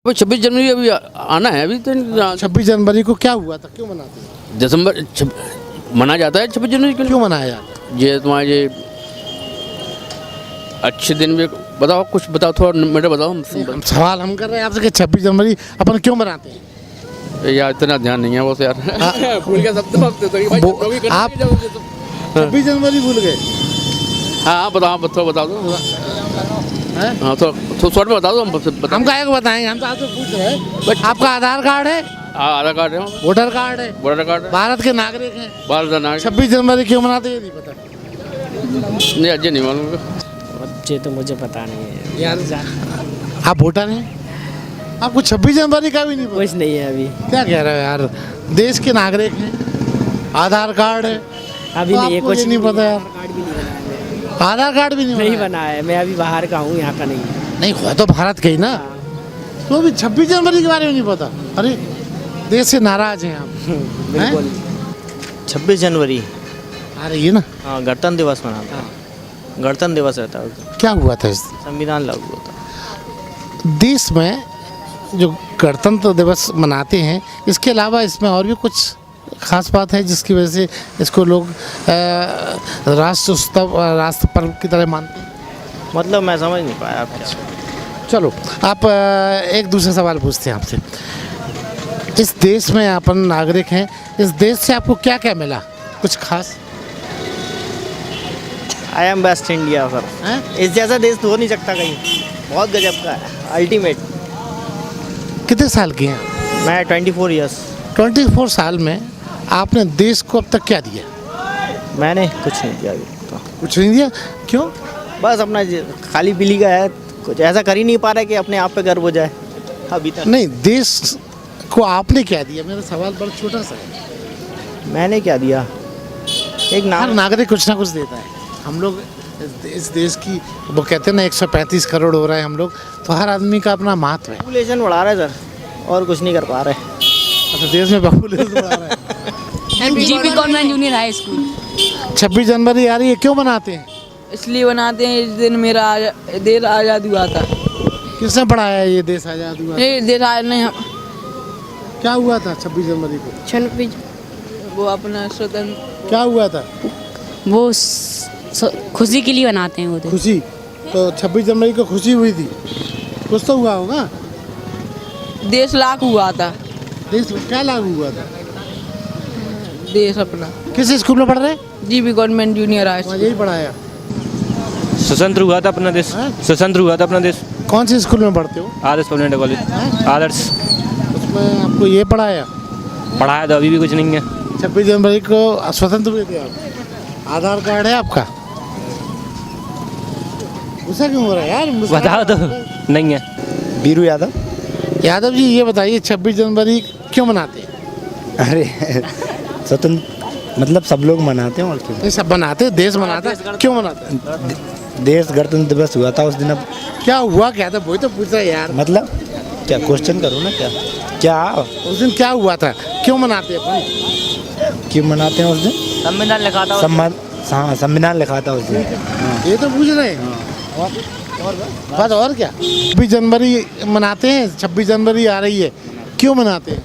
वो 26 जनवरी अभी आना है अभी तो 26 जनवरी को क्या हुआ था, क्यों मनाते हैं? दिसंबर मना जाता है 26 जनवरी क्यों मनाया जाता है? ये तुम्हारे ये अच्छे दिन में बताओ, कुछ बताओ, थोड़ा मेरे बताओ। हम सवाल हम कर रहे हैं आपसे कि 26 जनवरी अपन क्यों मनाते हैं? यार इतना ध्यान नहीं है वो यार भूल गया सब तो आप 26 जनवरी भूल गए? हाँ बताओ, बताओ दो हैं? हाँ तो शॉर्ट में बता दो, हम हम काहे को बताएंगे, हम तो आपसे पूछ रहे हैं। आपका आधार कार्ड है, आधार कार्ड है, वोटर कार्ड है, वोटर कार्ड है, भारत के नागरिक हैं, भारत का नागरिक। 26 जनवरी क्यों मनाते हैं ये नहीं पता? नहीं अजय नहीं मालूम ये तो मुझे पता नहीं है यार। आप वोटर हैं, आपको 26 जनवरी का भी नहीं पता? कुछ नहीं है अभी। क्या कह रहे हो यार, देश के नागरिक हैं, आधार कार्ड है, अभी तो नहीं है, आपको कुछ ये नहीं पता यार? आधार कार्ड भी नहीं नहीं बना बना है। मैं अभी बाहर का हूँ, यहाँ का नहीं है। नहीं हुआ तो भारत के ही ना, तो अभी 26 जनवरी के बारे में नहीं पता? अरे देश से नाराज हैं आप। बिल्कुल। 26 जनवरी आ रही है ना? हाँ, गणतंत्र दिवस मनाते हैं। गणतंत्र दिवस रहता है उस दिन। क्या हुआ था इस दिन? संविधान लागू होता है। देश में जो गणतंत्र दिवस मनाते हैं, इसके अलावा इसमें और भी कुछ खास बात है जिसकी वजह से इसको लोग राष्ट्र उत्सव, राष्ट्र पर्व की तरह मानते हैं? मतलब मैं समझ नहीं पाया आप क्या। चलो आप एक दूसरा सवाल पूछते हैं आपसे। इस देश में अपन नागरिक हैं, इस देश से आपको क्या क्या मिला, कुछ खास? I am best India sir. हैं? इस जैसा देश तो हो नहीं सकता कहीं। बहुत गजब का है, अल्टीमेट। कितने साल के हैं आप? मैं 24 ईयर्स। 24 साल में आपने देश को अब तक क्या दिया? मैंने कुछ नहीं किया अभी तो। कुछ नहीं दिया, क्यों? बस अपना खाली पीली का है, कुछ ऐसा कर ही नहीं पा रहा कि अपने आप पे गर्व हो जाए अभी तक। नहीं, देश को आपने क्या दिया? मेरा सवाल बड़ा छोटा सा है। मैंने क्या दिया? एक हर नाम। नागरिक कुछ ना कुछ देता है। हम लोग इस देश की, वो कहते हैं ना 135 करोड़ हो रहे हैं हम लोग, तो हर आदमी का अपना महत्व है। पॉपुलेशन बढ़ा रहे सर, और कुछ नहीं कर पा रहे। अच्छा, देश में पॉपुलेशन बढ़ा रहा है। GP government junior high school 26 जनवरी आ रही है, क्यों मनाते हैं? इसलिए बनाते हैं, इस दिन मेरा देश आज़ाद हुआ था। किसने पढ़ाया ये देश आजाद हुआ? ये देश नहीं, क्या हुआ था 26 जनवरी को? 26 वो अपना स्वतंत्र, क्या हुआ था? वो खुशी के लिए बनाते हैं वो दिन। खुशी? तो 26 जनवरी को खुशी हुई थी, कुछ तो हुआ होगा। देश लागू हुआ था। देश क्या लागू हुआ था? देश अपना किस स्कूल में पढ़ रहे हैं? जीपी गवर्नमेंट जूनियर हाई वहाँ स्कूल। यही पढ़ाया। स्वतंत्र हुआ था अपना देश। हाँ? स्वतंत्र हुआ था अपना देश। कौन से स्कूल में पढ़ते हो? आदर्श पब्लिक कॉलेज। आदर्श उसमें आपको ये पढ़ाया? पढ़ाया तो अभी भी कुछ नहीं है। 26 जनवरी को स्वतंत्र हुए थे आप? आधार कार्ड है आपका? गुस्सा क्यों हो रहा है यार? बताओ तो। नहीं है। बीरू यादव। यादव जी ये बताइए 26 जनवरी क्यों मनाते हैं? अरे स्वतंत्र मतलब सब लोग मनाते हैं और क्यों? ये सब मनाते हैं, देश मनाता है, क्यों मनाते हैं? देश गणतंत्र दिवस हुआ था उस दिन। अब क्या हुआ, क्या था वही तो पूछ रहे हैं यार। मतलब क्या क्वेश्चन करो ना, क्या क्या उस दिन क्या हुआ था, क्यों मनाते हैं अपन? क्यों मनाते हैं उस दिन? संविधान लिखा था। हाँ, संविधान लिखा था उस दिन। ये तो पूछ रहे हैं। बस और क्या? 26 जनवरी मनाते हैं, 26 जनवरी आ रही है, क्यों मनाते हैं?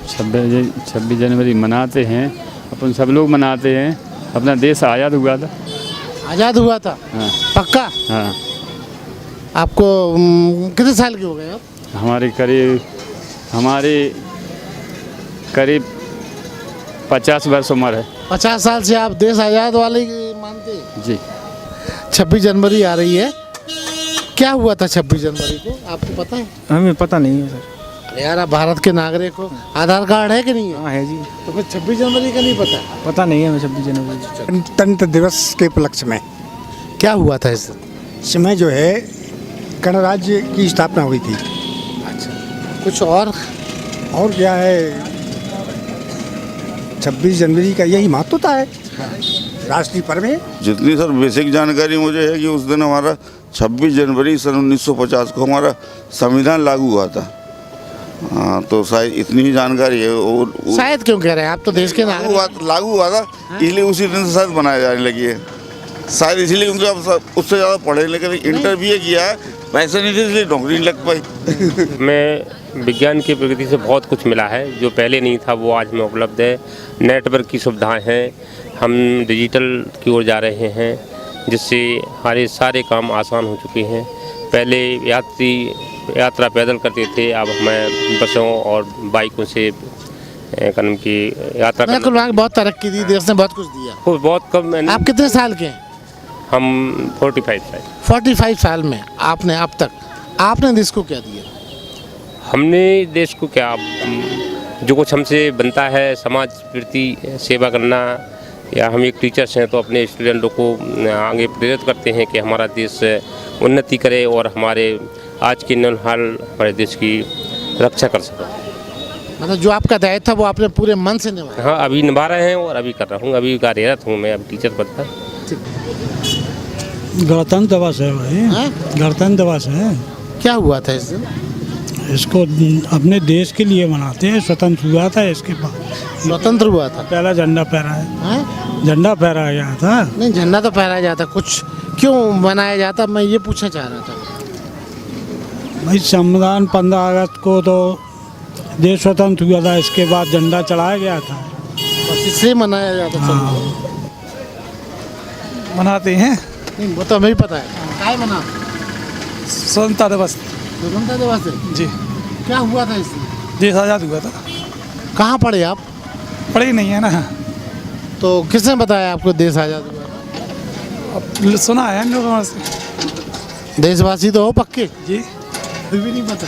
26 जनवरी मनाते हैं, अपन सब लोग मनाते हैं। अपना देश आज़ाद हुआ था। आज़ाद हुआ था? हाँ। पक्का? हाँ। आपको कितने साल के हो गए आप? हमारे करीब 50 वर्ष उम्र है। 50 साल से आप देश आज़ाद वाले मानते हैं? जी। 26 जनवरी आ रही है, क्या हुआ था 26 जनवरी को, आपको पता है? हमें पता नहीं है सर। अरे यार, आप भारत के नागरिक हो, आधार कार्ड है कि नहीं है? हाँ है जी। तो फिर 26 जनवरी का नहीं पता? पता नहीं है हमें 26 जनवरी। गणतंत्र दिवस के उपलक्ष्य में क्या हुआ था इस समय जो है गणराज्य की स्थापना हुई थी। अच्छा, कुछ और क्या है, 26 जनवरी का यही महत्वता है, राष्ट्रीय पर्व है। जितनी सर बेसिक जानकारी मुझे है कि उस दिन हमारा 26 जनवरी सन 1950 को हमारा संविधान लागू हुआ था। हाँ, तो शायद इतनी ही जानकारी है। और शायद क्यों कह रहे हैं आप, तो देश के नागरिक। लागू हुआ था, इसलिए उसी दिन से शायद बनाए जाने लगी है शायद, इसीलिए क्योंकि आप उससे ज़्यादा पढ़े, लेकिन इंटर भी किया है पैसे नहीं थे इसलिए नौकरी नहीं लग पाई। मैं विज्ञान की प्रगति से बहुत कुछ मिला है, जो पहले नहीं था वो आज में उपलब्ध है। नेटवर्क की सुविधाएं हैं, हम डिजिटल की ओर जा रहे हैं, जिससे हमारे सारे काम आसान हो चुके हैं। पहले यात्रा पैदल करते थे, अब हमें बसों और बाइकों से कदम की यात्रा कुल मिला के बहुत तरक्की दी, देश ने बहुत कुछ दिया। बहुत कम। आप कितने साल के हैं? हम 45 साल। 45 साल में आपने अब तक आपने देश को क्या दिया? हमने देश को क्या, जो कुछ हमसे बनता है, समाज प्रति सेवा करना, या हम एक टीचर्स हैं तो अपने स्टूडेंटों को आगे प्रेरित करते हैं कि हमारा देश उन्नति करे और हमारे आज के नौजवान हमारे देश की रक्षा कर सकें। मतलब जो आपका दायित्व था वो आपने पूरे मन से निभाया? हाँ, अभी निभा रहे हैं और अभी कर रहा हूँ, अभी कार्यरत हूँ मैं, अभी टीचर पद पर। गणतंत्र दिवस है भाई, गणतंत्र दिवस है। क्या हुआ था इस दिन? इसको अपने देश के लिए मनाते हैं, स्वतंत्र हुआ था इसके बाद। स्वतंत्र हुआ था, पहला झंडा फहराया, झंडा फहराया गया था। नहीं, झंडा तो फहराया जाता, कुछ क्यों मनाया जाता, मैं ये पूछना चाह रहा था। भाई संविधान 15 अगस्त को तो देश स्वतंत्र हुआ था, इसके बाद झंडा चढ़ाया गया था, बस इसलिए मनाया जाता। हाँ। मनाते हैं, नहीं वो तो हमें भी पता है। क्या मना? स्वतंत्रता दिवस। स्वतंत्रता दिवस है जी। क्या हुआ था इसमें? देश आज़ाद हुआ था। कहाँ पढ़े आप? पढ़े ही नहीं है ना। तो किसने बताया आपको देश आज़ाद हुआ? अब सुना है हम लोगों से। देशवासी तो हो पक्के? जी। फिर भी नहीं पता।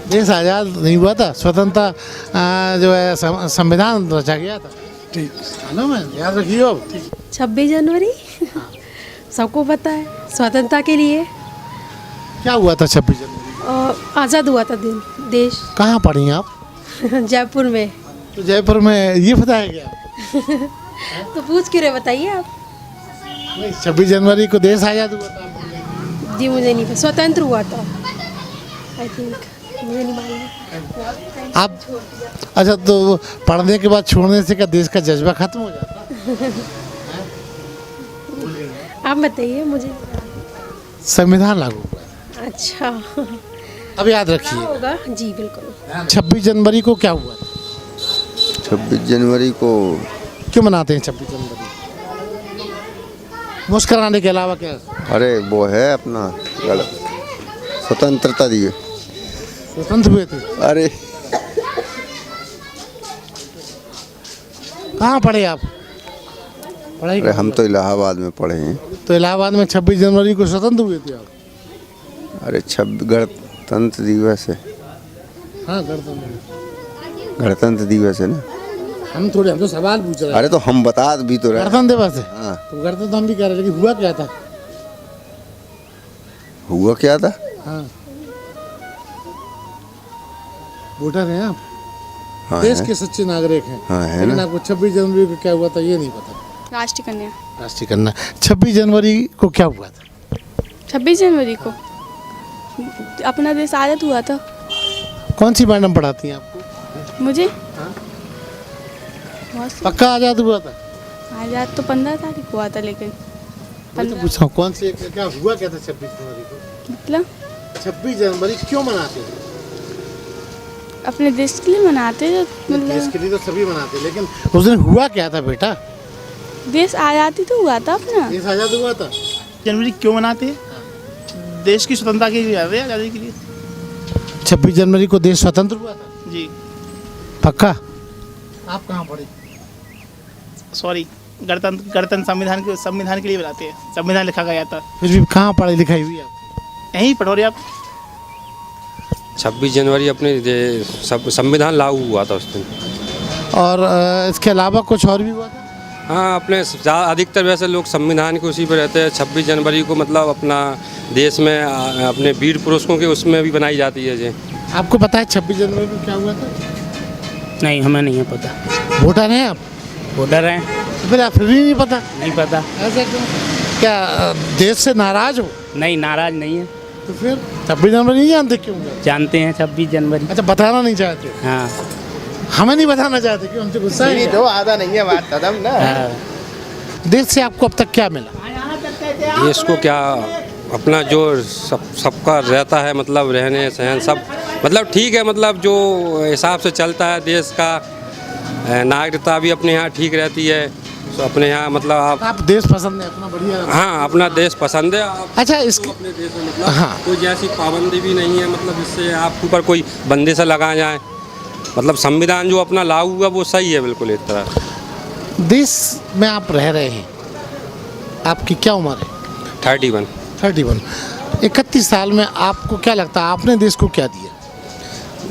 देश आज़ाद नहीं हुआ था, स्वतंत्रता जो है संविधान रचा गया था। ठीक है ना, मैं याद रखिए। 26 जनवरी सबको पता है, स्वतंत्रता के लिए। क्या हुआ था 26 जनवरी? आज़ाद हुआ था दिन देश। कहाँ पढ़ी आप? जयपुर में। तो जयपुर में ये बताया गया? तो पूछ क्यों रहे, बताइए आप। नहीं, 26 जनवरी को देश आज़ाद हुआ था। जी मुझे नहीं पता, स्वतंत्र हुआ था आई थिंक, मुझे नहीं मालूम। आप अच्छा, तो पढ़ने के बाद छोड़ने से क्या देश का जज्बा खत्म हो जाता? आप बताइए मुझे। संविधान लागू हुआ। अच्छा, अब याद रखिए। होगा जी बिल्कुल। 26 जनवरी को क्या हुआ था? 26 जनवरी को क्यों मनाते हैं 26 जनवरी? मुस्कुराने के अलावा क्या? अरे वो है अपना स्वतंत्रता दिए, स्वतंत्र हुए थे। अरे कहाँ पढ़े आप? पढ़ाई? अरे हम तो इलाहाबाद में पढ़े हैं। तो इलाहाबाद में 26 जनवरी को स्वतंत्र हुए थे आप? अरे गणतंत्र दिवस है। हाँ, गणतंत्र दिवस है ना। हम तो सवाल पूछ रहे हैं। अरे तो हम बता भी तो रहे। गणतंत्र दिवस है। हाँ, तो गणतंत्र तो हम भी कह रहे, लेकिन हुआ क्या था? हुआ क्या था? हाँ, वोटर हैं आप? हाँ, देश है। के सच्चे नागरिक हैं। हाँ, है लेकिन ना। आपको 26 जनवरी को क्या हुआ था ये नहीं पता। राष्ट्रीय कन्या। राष्ट्रीय कन्या। 26 जनवरी को क्या हुआ था? 26 जनवरी को अपना देश आज़ाद हुआ था। कौन सी मैडम पढ़ाती हैं आपको? मुझे पक्का आज़ाद हुआ था? आज़ाद तो 15 तारीख को हुआ था, लेकिन मैं तो पूछ रहा हूँ कौन सी, क्या हुआ क्या था 26 जनवरी को? मतलब 26 जनवरी क्यों मनाते हैं? अपने देश के लिए मनाते हैं। देश के लिए तो सभी मनाते हैं, लेकिन उस दिन हुआ क्या था बेटा? देश आज़ादी तो हुआ था अपना। देश आज़ाद हुआ था। जनवरी क्यों मनाते हैं? देश की स्वतंत्रता के लिए, आज़ादी के लिए। 26 जनवरी को देश स्वतंत्र हुआ था जी। पक्का? आप कहाँ पढ़े? सॉरी, गणतंत्र संविधान के लिए बनाते हैं, संविधान लिखा गया था। फिर भी कहाँ पढ़ाई लिखाई हुई आप? यहीं पढ़ो रहे आप। 26 जनवरी अपने संविधान लागू हुआ था उस दिन। और इसके अलावा कुछ और भी हुआ था? हाँ, अपने अधिकतर वैसे लोग संविधान के उसी पर रहते हैं। 26 जनवरी को मतलब अपना देश में अपने वीर पुरुषों के उसमें भी बनाई जाती है जी। आपको पता है 26 जनवरी को क्या हुआ था? नहीं, हमें नहीं है पता। वोटर हैं आप? वोटर हैं। तो फिर आप फिर भी नहीं पता? नहीं पता। ऐसा क्यों? क्या देश से नाराज हो? नहीं, नाराज नहीं है। तो फिर 26 जनवरी नहीं जानते क्यों? जानते हैं 26 जनवरी। अच्छा, बताना नहीं चाहते? हाँ। हमें नहीं बताना चाहते क्यों? हमसे गुस्सा है? तो आधा नहीं है बात खत्म ना। देश से आपको अब तक क्या मिला? देश को क्या, अपना जो सबका रहता है मतलब रहने सहन सब मतलब ठीक है, मतलब जो हिसाब से चलता है देश का, नागरिकता भी अपने यहाँ ठीक रहती है। तो अपने यहाँ मतलब आप देश पसंद है अपना, बढ़िया। हाँ, अपना देश पसंद है। अच्छा, इसके अपने देश में मतलब कोई जैसी पाबंदी भी नहीं है, मतलब इससे आपके ऊपर कोई बंदिश लगा जाए। मतलब संविधान जो अपना लागू हुआ वो सही है बिल्कुल एक तरह। देश में आप रह रहे हैं, आपकी क्या उम्र है? 31। 31 साल में आपको क्या लगता है आपने देश को क्या दिया?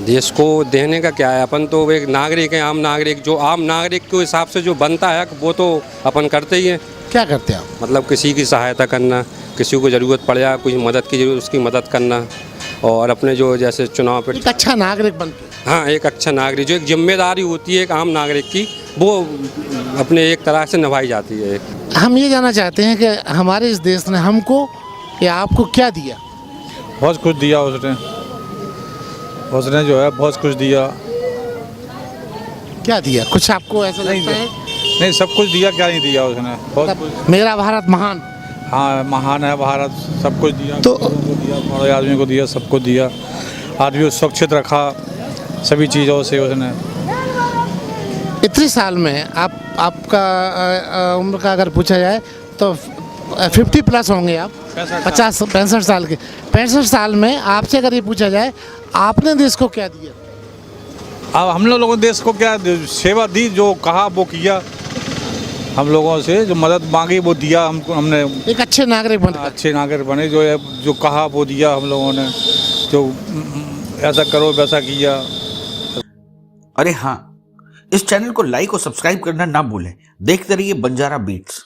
देश को देने का क्या है, अपन तो एक नागरिक हैं, आम नागरिक। जो आम नागरिक के हिसाब से जो बनता है वो तो अपन करते ही हैं। क्या करते हैं आप? मतलब किसी की सहायता करना, किसी को ज़रूरत पड़ जाए, कुछ मदद की जरूरत उसकी मदद करना, और अपने जो जैसे चुनाव पे एक अच्छा नागरिक बनते। हाँ, एक अच्छा नागरिक, जो एक जिम्मेदारी होती है एक आम नागरिक की, वो अपने एक तरह से निभाई जाती है। हम ये जानना चाहते हैं कि हमारे इस देश ने हमको या आपको क्या दिया? बहुत कुछ दिया उसने जो है बहुत कुछ दिया। क्या दिया? कुछ आपको ऐसा लगता है? नहीं, सब कुछ दिया, क्या नहीं दिया उसने, बहुत कुछ। मेरा भारत महान। हाँ, महान है भारत, सब कुछ दिया। तो को दिया, बड़े आदमी को दिया, सबको दिया। आदमी को सुरक्षित रखा सभी चीज़ों से उसने। इतने साल में आपका उम्र का अगर पूछा जाए तो 50 प्लस होंगे आप, 65 साल के। 65 साल में आपसे अगर ये पूछा जाए आपने देश को क्या दिया? अब हम लोगों ने देश को क्या सेवा दी, जो कहा वो किया। हम लोगों से जो मदद मांगी वो दिया हमको, हमने एक अच्छे नागरिक बने। अच्छे नागरिक बने, जो कहा वो दिया हम लोगों ने, जो ऐसा करो वैसा किया। अरे हाँ, इस चैनल को लाइक और सब्सक्राइब करना ना भूलें। देखते रहिए बंजारा बीट्स।